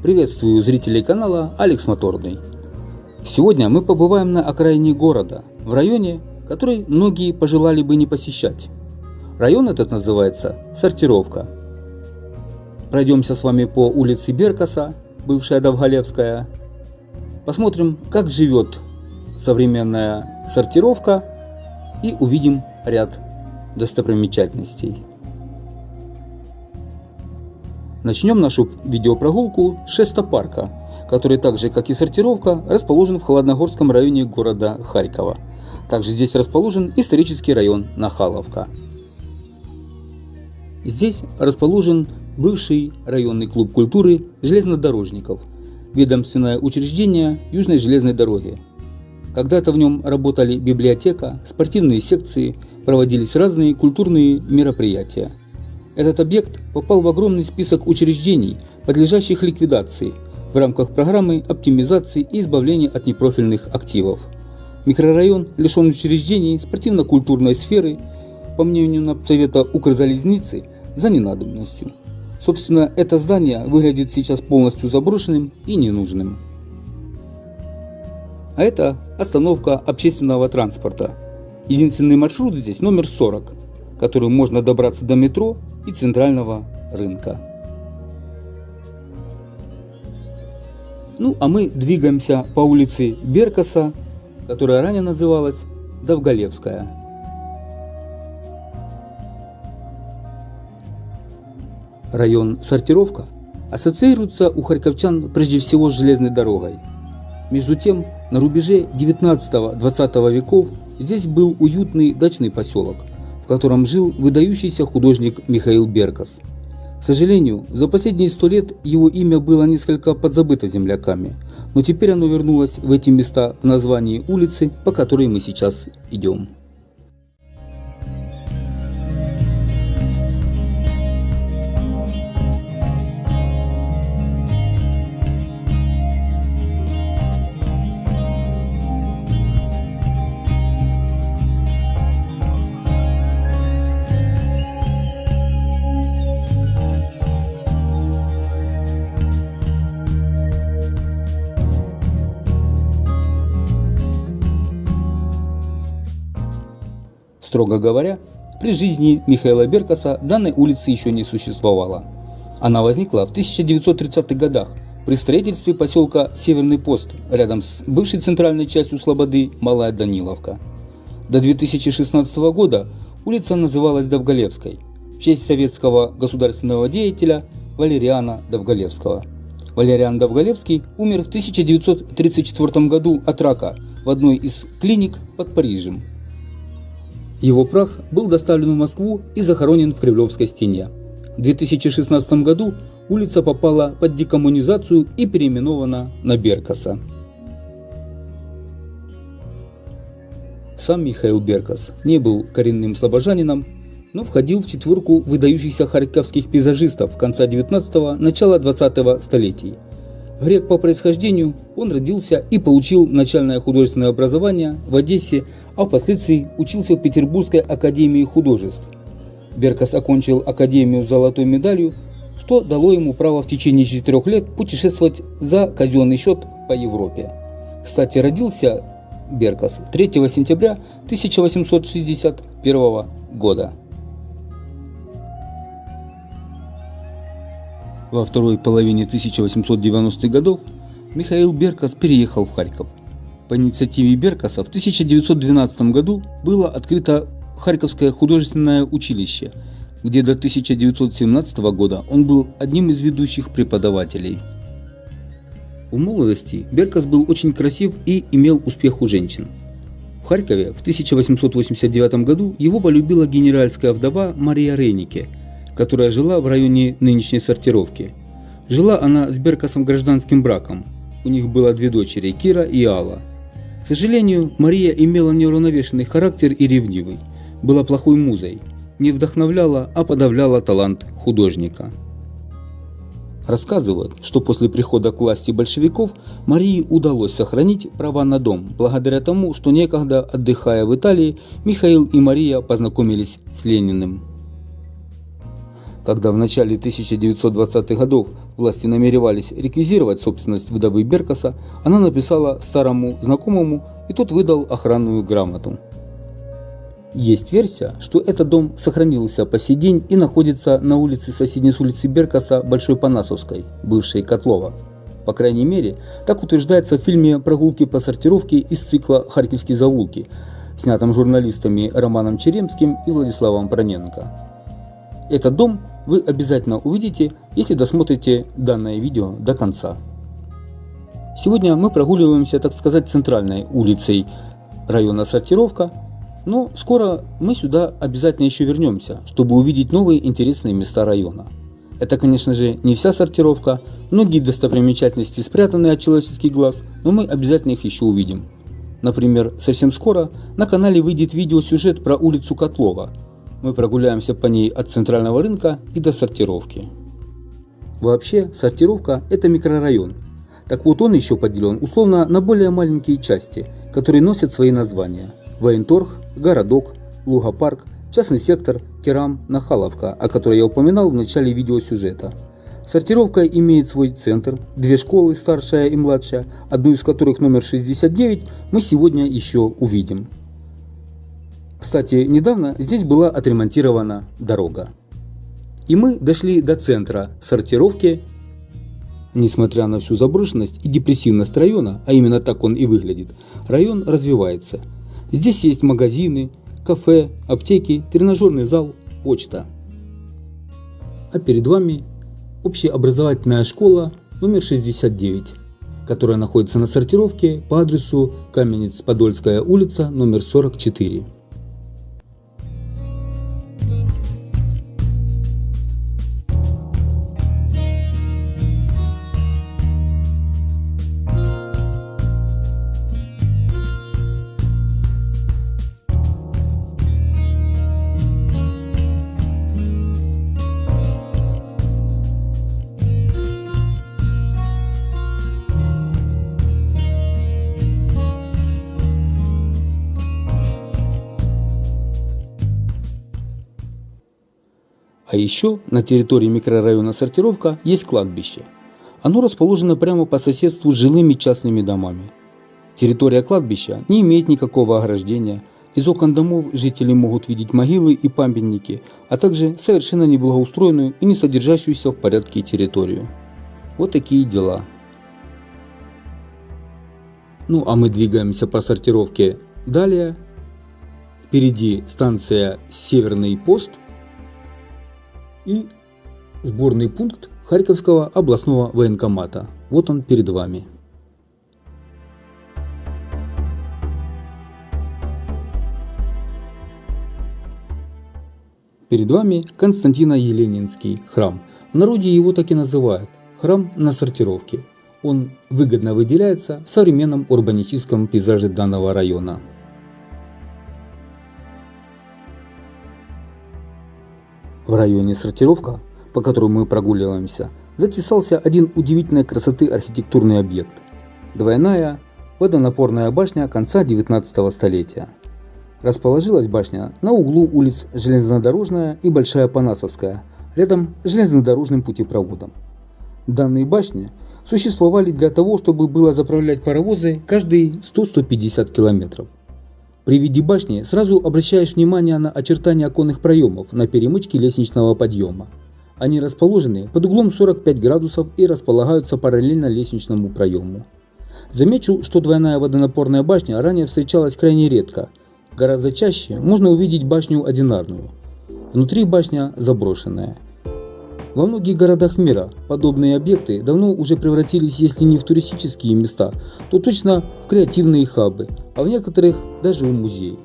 Приветствую зрителей канала Алекс Моторный. Сегодня мы побываем на окраине города, в районе, который многие пожелали бы не посещать. Район этот называется Сортировка. Пройдемся с вами по улице Беркаса, бывшая Довголевская. Посмотрим, как живет современная Сортировка, и увидим ряд достопримечательностей. Начнем нашу видеопрогулку с Шестопарка, который так же, как и Сортировка, расположен в Холодногорском районе города Харькова. Также здесь расположен исторический район Нахаловка. Здесь расположен бывший районный клуб культуры железнодорожников, ведомственное учреждение Южной железной дороги. Когда-то в нем работали библиотека, спортивные секции, проводились разные культурные мероприятия. Этот объект попал в огромный список учреждений, подлежащих ликвидации, в рамках программы оптимизации и избавления от непрофильных активов. Микрорайон лишен учреждений спортивно-культурной сферы, по мнению Совета Укрзалезницы, за ненадобностью. Собственно, это здание выглядит сейчас полностью заброшенным и ненужным. А это остановка общественного транспорта. Единственный маршрут здесь номер 40, которым можно добраться до метро и центрального рынка. Ну а мы двигаемся по улице Беркаса, которая ранее называлась Довголевская. Район Сортировка ассоциируется у харьковчан прежде всего с железной дорогой. Между тем, на рубеже 19-20 веков здесь был уютный дачный поселок, в котором жил выдающийся художник Михаил Беркас. К сожалению, за последние 100 лет его имя было несколько подзабыто земляками, но теперь оно вернулось в эти места в названии улицы, по которой мы сейчас идем. Строго говоря, при жизни Михаила Беркаса данной улицы еще не существовало. Она возникла в 1930-х годах при строительстве поселка Северный Пост рядом с бывшей центральной частью Слободы Малая Даниловка. До 2016 года улица называлась Довголевской в честь советского государственного деятеля Валериана Довголевского. Валериан Довголевский умер в 1934 году от рака в одной из клиник под Парижем. Его прах был доставлен в Москву и захоронен в Кремлевской стене. В 2016 году улица попала под декоммунизацию и переименована на Беркаса. Сам Михаил Беркас не был коренным слобожанином, но входил в четверку выдающихся харьковских пейзажистов конца 19-го, начала 20-го столетий. Грек по происхождению, он родился и получил начальное художественное образование в Одессе, а впоследствии учился в Петербургской академии художеств. Беркас окончил академию с золотой медалью, что дало ему право в течение 4 лет путешествовать за казенный счет по Европе. Кстати, родился Беркас 3 сентября 1861 года. Во второй половине 1890-х годов Михаил Беркас переехал в Харьков. По инициативе Беркаса в 1912 году было открыто Харьковское художественное училище, где до 1917 года он был одним из ведущих преподавателей. В молодости Беркас был очень красив и имел успех у женщин. В Харькове в 1889 году его полюбила генеральская вдова Мария Рейнике, которая жила в районе нынешней Сортировки. Жила она с Беркасом гражданским браком. У них было 2 дочери, Кира и Алла. К сожалению, Мария имела неуравновешенный характер и ревнивый, была плохой музой, не вдохновляла, а подавляла талант художника. Рассказывают, что после прихода к власти большевиков Марии удалось сохранить права на дом, благодаря тому, что некогда, отдыхая в Италии, Михаил и Мария познакомились с Лениным. Когда в начале 1920-х годов власти намеревались реквизировать собственность вдовы Беркаса, она написала старому знакомому, и тот выдал охранную грамоту. Есть версия, что этот дом сохранился по сей день и находится на улице, соседней с улицей Беркаса, Большой Панасовской, бывшей Котлова. По крайней мере, так утверждается в фильме «Прогулки по сортировке» из цикла «Харьковские завулки», снятом журналистами Романом Черемским и Владиславом Проненко. Этот дом вы обязательно увидите, если досмотрите данное видео до конца. Сегодня мы прогуливаемся, так сказать, центральной улицей района Сортировка, но скоро мы сюда обязательно еще вернемся, чтобы увидеть новые интересные места района. Это, конечно же, не вся Сортировка, многие достопримечательности спрятаны от человеческих глаз, но мы обязательно их еще увидим. Например, совсем скоро на канале выйдет видеосюжет про улицу Котлова. Мы прогуляемся по ней от центрального рынка и до Сортировки. Вообще, Сортировка – это микрорайон. Так вот, он еще поделен условно на более маленькие части, которые носят свои названия: Военторг, Городок, Лугопарк, частный сектор, Керам, Нахаловка, о которой я упоминал в начале видеосюжета. Сортировка имеет свой центр, две школы, старшая и младшая, одну из которых номер 69 мы сегодня еще увидим. Кстати, недавно здесь была отремонтирована дорога. И мы дошли до центра Сортировки. Несмотря на всю заброшенность и депрессивность района, а именно так он и выглядит, район развивается. Здесь есть магазины, кафе, аптеки, тренажерный зал, почта. А перед вами общеобразовательная школа номер 69, которая находится на Сортировке по адресу Каменец-Подольская улица, номер 44. А еще на территории микрорайона Сортировка есть кладбище. Оно расположено прямо по соседству с жилыми частными домами. Территория кладбища не имеет никакого ограждения. Из окон домов жители могут видеть могилы и памятники, а также совершенно неблагоустроенную и не содержащуюся в порядке территорию. Вот такие дела. Ну а мы двигаемся по Сортировке далее. Впереди станция Северный пост и сборный пункт Харьковского областного военкомата. Вот он перед вами. Перед вами Константино-Еленинский храм. В народе его так и называют – храм на Сортировке. Он выгодно выделяется в современном урбанистическом пейзаже данного района. В районе Сортировка, по которому мы прогуливаемся, затесался один удивительной красоты архитектурный объект – двойная водонапорная башня конца 19 столетия. Расположилась башня на углу улиц Железнодорожная и Большая Панасовская, рядом с железнодорожным путепроводом. Данные башни существовали для того, чтобы было заправлять паровозы каждые 100-150 километров. При виде башни сразу обращаешь внимание на очертания оконных проемов на перемычке лестничного подъема. Они расположены под углом 45 градусов и располагаются параллельно лестничному проему. Замечу, что двойная водонапорная башня ранее встречалась крайне редко. Гораздо чаще можно увидеть башню одинарную. Внутри башня заброшенная. Во многих городах мира подобные объекты давно уже превратились, если не в туристические места, то точно в креативные хабы, а в некоторых даже в музеи.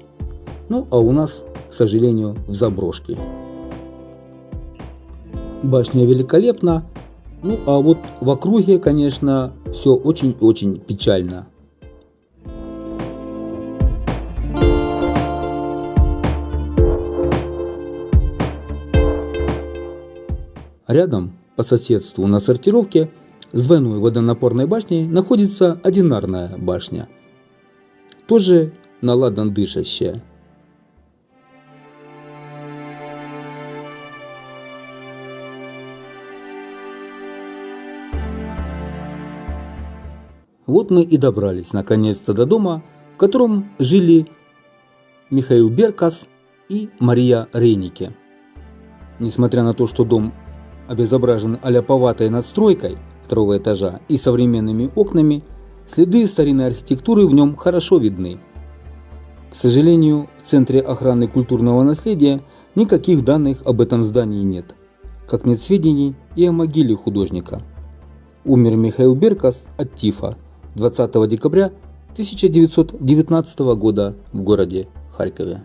Ну а у нас, к сожалению, в заброшке. Башня великолепна, ну а вот в округе, конечно, все очень-очень печально. Рядом, по соседству на Сортировке, с двойной водонапорной башней находится одинарная башня, тоже на ладан дышащая. Вот мы и добрались наконец-то до дома, в котором жили Михаил Беркас и Мария Рейнике. Несмотря на то, что дом обезображен аляповатой надстройкой второго этажа и современными окнами, следы старинной архитектуры в нем хорошо видны. К сожалению, в Центре охраны культурного наследия никаких данных об этом здании нет, как нет сведений и о могиле художника. Умер Михаил Беркас от тифа 20 декабря 1919 года в городе Харькове.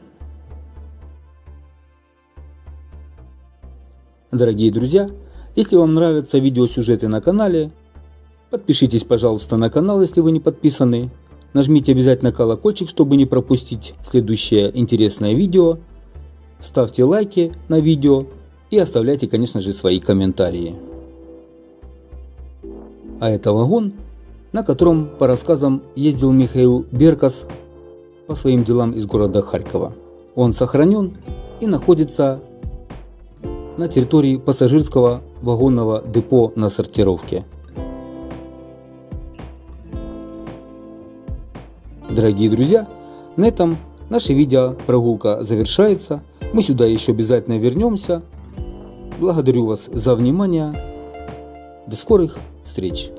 Дорогие друзья, если вам нравятся видеосюжеты на канале, подпишитесь, пожалуйста, на канал, если вы не подписаны. Нажмите обязательно колокольчик, чтобы не пропустить следующее интересное видео. Ставьте лайки на видео и оставляйте, конечно же, свои комментарии. А это вагон, на котором, по рассказам, ездил Михаил Беркас по своим делам из города Харькова. Он сохранен и находится на территории пассажирского вагонного депо на сортировке. Дорогие друзья, на этом наша видеопрогулка завершается. Мы сюда еще обязательно вернемся. Благодарю вас за внимание. До скорых встреч!